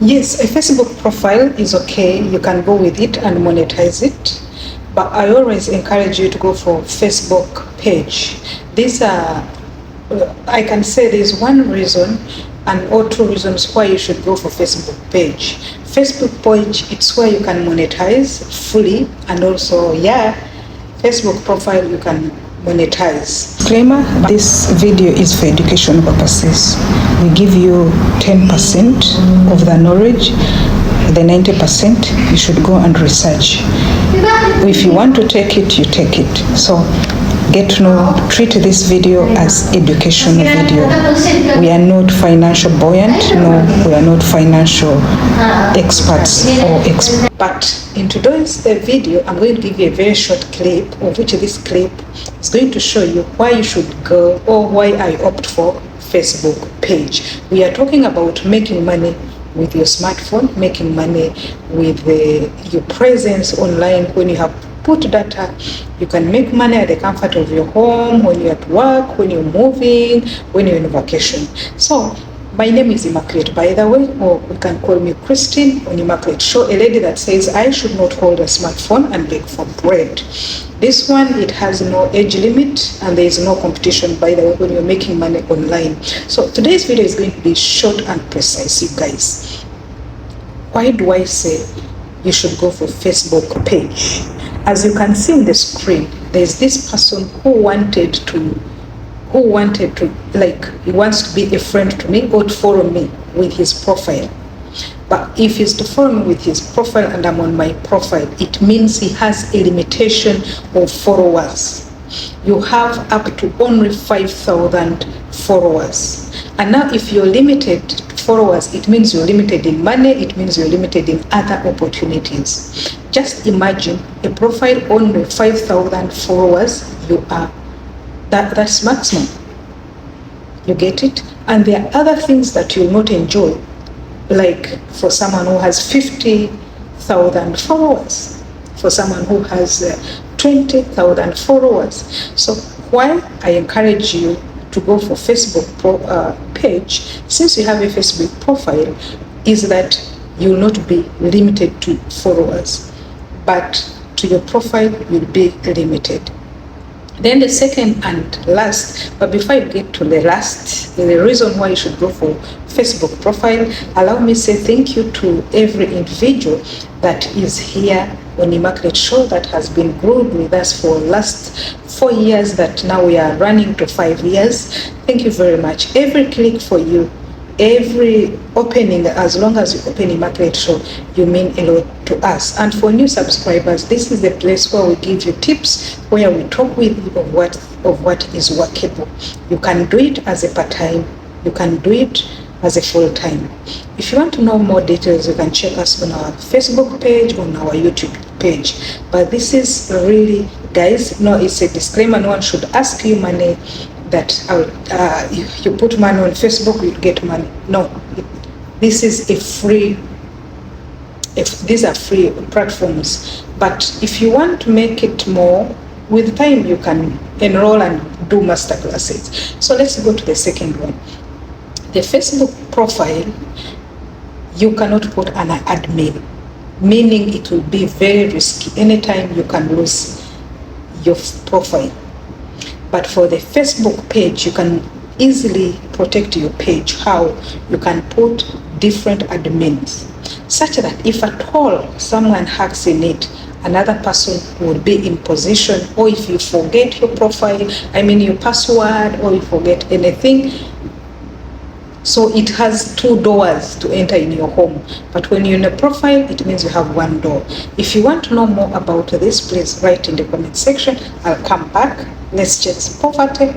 Yes, a Facebook profile is okay. You can go with it and monetize it. But I always encourage you to go for Facebook page. These are, I can say there's one reason and or two reasons why you should go for Facebook page. Facebook page, it's where you can monetize fully, and also, Facebook profile you can monetize. Disclaimer, this video is for educational purposes. We give you 10% of the knowledge, the 90% you should go and research. If you want to take it, you take it. So treat this video as educational video. We are not financial buoyant, no, we are not financial experts But in today's video, I'm going to give you a very short clip, of which this clip is going to show you why you should go, or why I opt for Facebook page. We are talking about making money with your smartphone, making money with your presence online. When you have put data, you can make money at the comfort of your home, when you're at work, when you're moving, when you're on vacation. So my name is Immaculate, by the way, or you can call me Christine on Immaculate Show, a lady that says I should not hold a smartphone and beg for bread. This one, it has no age limit and there is no competition, by the way, when you're making money online. So today's video is going to be short and precise, you guys. Why do I say you should go for Facebook page? As you can see on the screen, there's this person who wanted to, like, he wants to be a friend to me or to follow me with his profile. But if he's to follow me with his profile and I'm on my profile, it means he has a limitation of followers. You have up to only 5,000 followers. And now if you're limited to followers, it means you're limited in money, it means you're limited in other opportunities. Just imagine a profile only 5,000 followers, you are, that's maximum. You get it? And there are other things that you'll not enjoy, like for someone who has 50,000 followers, for someone who has 20,000 followers. So why I encourage you to go for Facebook page, since you have a Facebook profile, is that you will not be limited to followers, but to your profile you'll be limited. Then the second and last, but before I get to the last, the reason why you should go for Facebook profile, allow me to say thank you to every individual that is here on Immaculate Show that has been glued with us for last 4 years, that now we are running to 5 years. Thank you very much. Every click for you, every opening, as long as you open Immaculate Show, you mean a lot to us. And for new subscribers, this is the place where we give you tips, where we talk with you of what is workable. You can do it as a part-time, you can do it as a full-time. If you want to know more details, you can check us on our Facebook page, on our YouTube page. But this is really, guys, no, it's a disclaimer. No one should ask you money, that you put money on Facebook, you get money. No, this is a free, these are free platforms. But if you want to make it more, with time you can enroll and do master classes. So let's go to the second one. The Facebook profile, you cannot put an admin, meaning it will be very risky. Anytime you can lose your profile. But for the Facebook page, you can easily protect your page. How? You can put different admins, such that if at all someone hacks in it, another person would be in position. Or if you forget your profile, your password, or you forget anything, so it has 2 doors to enter in your home. But when you're in a profile, it means you have 1 door. If you want to know more about this, please write in the comment section. I'll come back. Let's check poverty.